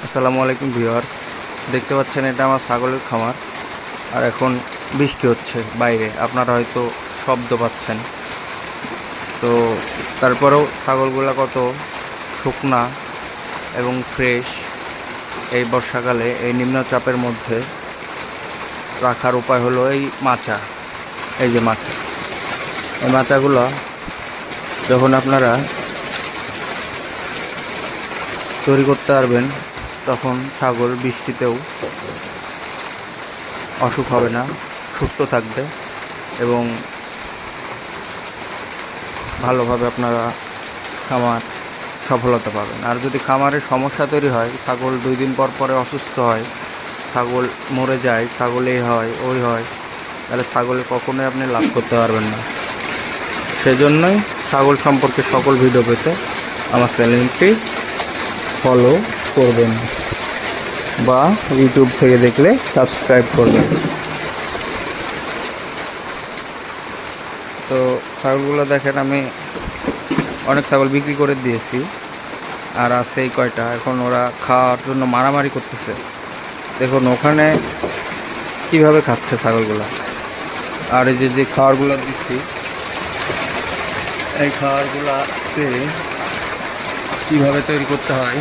আসসালামু আলাইকুম ভিউয়ার্স, দেখতে পাচ্ছেন এটা আমার ছাগলের খামার। আর এখন বৃষ্টি হচ্ছে বাইরে, আপনারা হয়তো শব্দ পাচ্ছেন। তো তারপরেও ছাগলগুলো কত শুকনা এবং ফ্রেশ। এই বর্ষাকালে এই নিম্নচাপের মধ্যে রাখার উপায় হলো এই মাচা। এই যে মাচা, এই মাচাগুলো যখন আপনারা তৈরি করতে পারবেন, তখন ছাগল বৃষ্টিতেও অসুখ হবে না, সুস্থ থাকবে এবং ভালোভাবে আপনারা খামার সফলতা পাবেন। আর যদি খামারের সমস্যা তৈরি হয়, ছাগল 2 দিন পর পরে অসুস্থ হয়, ছাগল মরে যায়, ছাগল এই হয় ওই হয়, তাহলে ছাগলে কখনোই আপনি লাভ করতে পারবেন না। সেজন্যই ছাগল সম্পর্কে সকল ভিডিও পেতে আমার চ্যানেলটি ফলো করবেন বা ইউটিউব থেকে দেখলে সাবস্ক্রাইব করবেন। তো ছাগলগুলো দেখেন, আমি অনেক ছাগল বিক্রি করে দিয়েছি, আর আছে এই কয়টা। এখন ওরা খাওয়ার জন্য মারামারি করতেছে। দেখুন ওখানে কিভাবে খাচ্ছে ছাগলগুলা। আর এই যে খাবারগুলো দিচ্ছি, এই খাবারগুলাতে কীভাবে তৈরি করতে হয়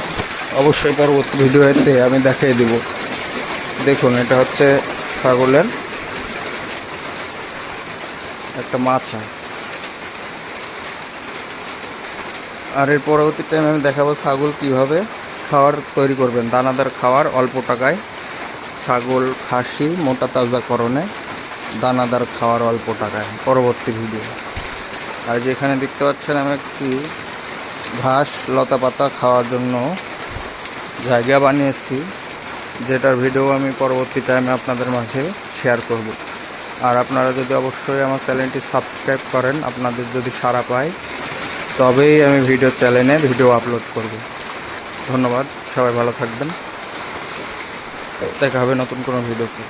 অবশ্যই পরবর্তী ভিডিওতে আমি দেখিয়ে দেব। দেখুন, এটা হচ্ছে ছাগলের একটা মাচা। আর এর পরবর্তী টাইমে আমি দেখাবো ছাগল কিভাবে খাবার তৈরি করবেন, দানাদার খাবার অল্প টাকায়। ছাগল খাসি মোটা তাজাকরণে দানাদার খাওয়ার অল্প টাকায়, পরবর্তী ভিডিও। আর যেখানে দেখতে পাচ্ছেন আমি একটি ঘাস লতা পাতা খাওয়ার জন্য জায়গা বানিয়েছি, যেটার ভিডিও আমি পরবর্তী টাইমে আপনাদের মাঝে শেয়ার করব। আর আপনারা যদি অবশ্যই আমার চ্যানেলটি সাবস্ক্রাইব করেন, আপনাদের যদি সাড়া পায়, তবেই আমি ভিডিও আপলোড করব। ধন্যবাদ, সবাই ভালো থাকবেন। দেখা হবে নতুন কোনো ভিডিওতে।